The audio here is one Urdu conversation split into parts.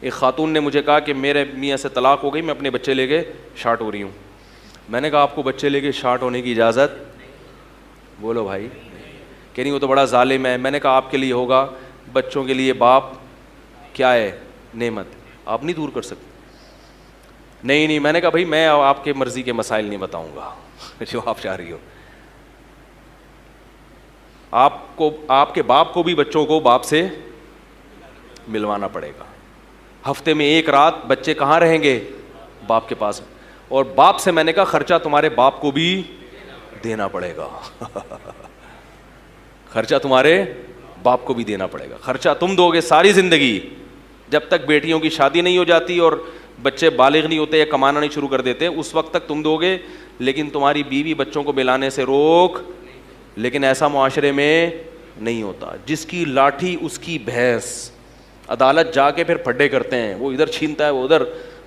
ایک خاتون نے مجھے کہا کہ میرے میاں سے طلاق ہو گئی, میں اپنے بچے لے کے شارٹ ہو رہی ہوں. میں نے کہا آپ کو بچے لے کے شارٹ ہونے کی اجازت؟ بولو بھائی. کہ نہیں وہ تو بڑا ظالم ہے. میں نے کہا آپ کے لیے ہوگا, بچوں کے لیے باپ کیا ہے؟ نعمت, آپ نہیں دور کر سکتے. نہیں, میں نے کہا بھائی میں آپ کے مرضی کے مسائل نہیں بتاؤں گا جو آپ چاہ رہی ہو. آپ کے باپ کو بھی بچوں کو باپ سے ملوانا پڑے گا. ہفتے میں ایک رات بچے کہاں رہیں گے؟ باپ کے پاس. اور باپ سے میں نے کہا خرچہ تمہارے باپ کو بھی دینا پڑے گا خرچہ تمہارے باپ کو بھی دینا پڑے گا. خرچہ تم دو گے ساری زندگی, جب تک بیٹیوں کی شادی نہیں ہو جاتی اور بچے بالغ نہیں ہوتے یا کمانا نہیں شروع کر دیتے, اس وقت تک تم دو گے. لیکن تمہاری بیوی بچوں کو ملانے سے روک. لیکن ایسا معاشرے میں نہیں ہوتا. جس کی لاٹھی اس کی بھینس. عدالت جا کے پھر پھڈے کرتے ہیں, وہ ادھر چھینتا ہے وہ ادھر.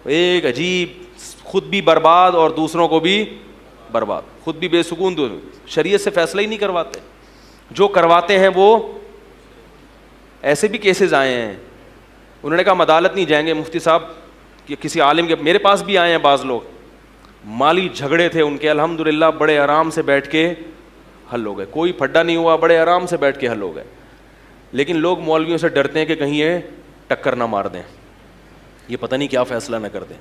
ایک عجیب, خود بھی برباد اور دوسروں کو بھی برباد, خود بھی بے سکون. شریعت سے فیصلہ ہی نہیں کرواتے. جو کرواتے ہیں وہ ایسے بھی کیسز آئے ہیں. انہوں نے کہا ہم عدالت نہیں جائیں گے مفتی صاحب, کہ کسی عالم کے, میرے پاس بھی آئے ہیں بعض لوگ, مالی جھگڑے تھے ان کے, الحمدللہ بڑے آرام سے بیٹھ کے حل ہو گئے. کوئی پھڈا نہیں ہوا, بڑے آرام سے بیٹھ کے حل ہو گئے. لیکن لوگ مولویوں سے ڈرتے ہیں کہ کہیں یہ ٹکر نہ مار دیں, یہ پتہ نہیں کیا فیصلہ نہ کر دیں.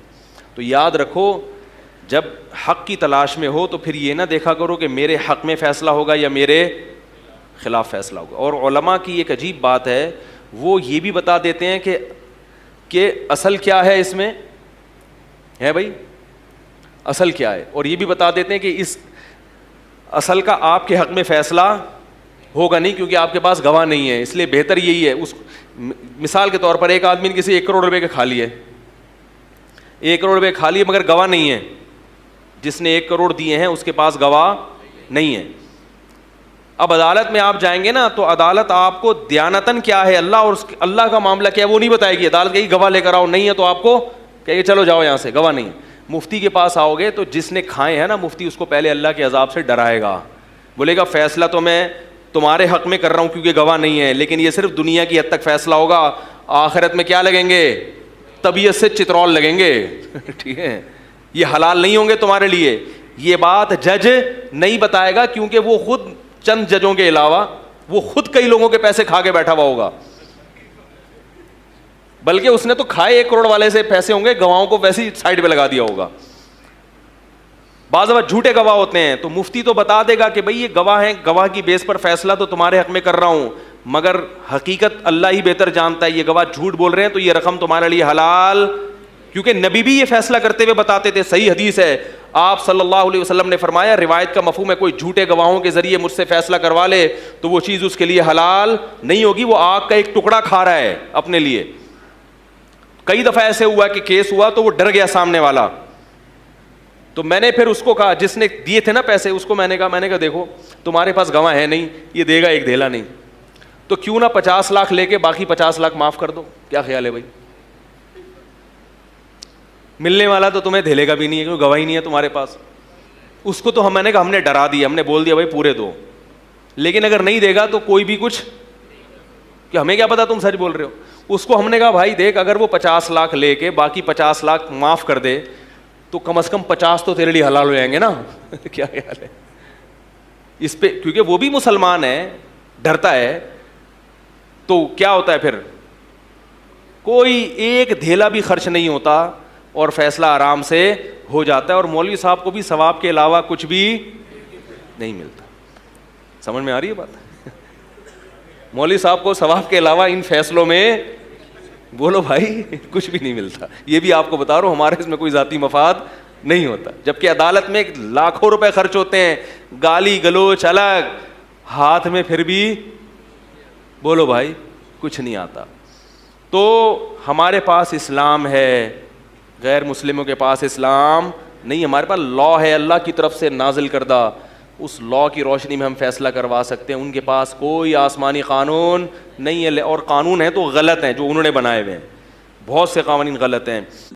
تو یاد رکھو, جب حق کی تلاش میں ہو تو پھر یہ نہ دیکھا کرو کہ میرے حق میں فیصلہ ہوگا یا میرے خلاف فیصلہ ہوگا. اور علماء کی ایک عجیب بات ہے, وہ یہ بھی بتا دیتے ہیں کہ اصل کیا ہے اس میں ہے بھائی, اصل کیا ہے, اور یہ بھی بتا دیتے ہیں کہ اس اصل کا آپ کے حق میں فیصلہ ہوگا نہیں, کیونکہ آپ کے پاس گواہ نہیں ہے. اس لیے بہتر یہی ہے. مثال کے طور پر ایک آدمی نے کسی 1 کروڑ روپے کے کھا لیے, 1 کروڑ روپے کھا لیے مگر گواہ نہیں ہے. جس نے 1 کروڑ دیے ہیں اس کے پاس گواہ نہیں ہے. اب عدالت میں آپ جائیں گے نا, تو عدالت آپ کو دیانتاً کیا ہے اللہ اور اللہ کا معاملہ کیا ہے وہ نہیں بتائے گی. عدالت کہے گی گواہ لے کر آؤ, نہیں ہے تو آپ کو کہے گی چلو جاؤ یہاں سے, گواہ نہیں. مفتی کے پاس آؤ گے تو جس نے کھائے ہیں نا, مفتی اس کو پہلے اللہ کے عذاب سے ڈرائے گا. بولے گا فیصلہ تو میں تمہارے حق میں کر رہا ہوں کیونکہ گواہ نہیں ہے, لیکن یہ صرف دنیا کی حد تک فیصلہ ہوگا. آخرت میں کیا لگیں گے؟ طبیعت سے چترول لگیں گے ٹھیک ہے, یہ حلال نہیں ہوں گے تمہارے لیے. یہ بات جج نہیں بتائے گا, کیونکہ وہ خود چند ججوں کے علاوہ وہ خود کئی لوگوں کے پیسے کھا کے بیٹھا ہوا ہوگا. بلکہ اس نے تو کھائے 1 کروڑ والے سے پیسے ہوں گے, گواہوں کو ویسے ہی سائڈ پہ لگا دیا ہوگا. بعض دفعہ جھوٹے گواہ ہوتے ہیں, تو مفتی تو بتا دے گا کہ بھئی یہ گواہ ہیں, گواہ کی بیس پر فیصلہ تو تمہارے حق میں کر رہا ہوں, مگر حقیقت اللہ ہی بہتر جانتا ہے. یہ گواہ جھوٹ بول رہے ہیں تو یہ رقم تمہارے لیے حلال, کیونکہ نبی بھی یہ فیصلہ کرتے ہوئے بتاتے تھے. صحیح حدیث ہے, آپ صلی اللہ علیہ وسلم نے فرمایا, روایت کا مفہوم ہے کوئی جھوٹے گواہوں کے ذریعے مجھ سے فیصلہ کروا لے تو وہ چیز اس کے لیے حلال نہیں ہوگی, وہ آگ کا ایک ٹکڑا کھا رہا ہے اپنے لیے. کئی دفعہ ایسے ہوا کہ کیس ہوا تو وہ ڈر گیا سامنے والا, تو میں نے پھر اس کو کہا, جس نے دیے تھے نا پیسے, اس کو میں نے کہا دیکھو تمہارے پاس گواہ ہے نہیں, یہ دے گا ایک دھیلا نہیں, تو کیوں نہ 50 لاکھ لے کے باقی 50 لاکھ معاف کر دو. کیا خیال ہے بھائی؟ ملنے والا تو تمہیں دھیلے گا بھی نہیں ہے کیونکہ گواہی نہیں ہے تمہارے پاس. اس کو تو میں نے کہا ہم نے ڈرا دیا, ہم نے بول دیا بھائی پورے دو, لیکن اگر نہیں دے گا تو کوئی بھی کچھ, کہ ہمیں کیا پتا تم سچ بول رہے ہو. اس کو ہم نے کہا بھائی دیکھ, اگر وہ 50 لاکھ لے کے باقی 50 لاکھ معاف کر دے تو کم از کم 50 تو تیرے لیے حلال ہو جائیں گے نا کیا خیال ہے اس پہ؟ کیونکہ وہ بھی مسلمان ہے, ڈرتا ہے, تو کیا ہوتا ہے پھر, کوئی ایک دھیلا بھی خرچ نہیں ہوتا اور فیصلہ آرام سے ہو جاتا ہے, اور مولوی صاحب کو بھی ثواب کے علاوہ کچھ بھی نہیں ملتا. سمجھ میں آ رہی ہے بات؟ مولوی صاحب کو ثواب کے علاوہ ان فیصلوں میں بولو بھائی کچھ بھی نہیں ملتا. یہ بھی آپ کو بتا رہا ہوں, ہمارے اس میں کوئی ذاتی مفاد نہیں ہوتا. جبکہ عدالت میں لاکھوں روپے خرچ ہوتے ہیں, گالی گلوچ الگ, ہاتھ میں پھر بھی بولو بھائی کچھ نہیں آتا. تو ہمارے پاس اسلام ہے, غیر مسلموں کے پاس اسلام نہیں. ہمارے پاس لا ہے اللہ کی طرف سے نازل کردہ, اس لا کی روشنی میں ہم فیصلہ کروا سکتے ہیں. ان کے پاس کوئی آسمانی قانون نہیں ہے, اور قانون ہیں تو غلط ہیں جو انہوں نے بنائے ہوئے ہیں, بہت سے قوانین غلط ہیں.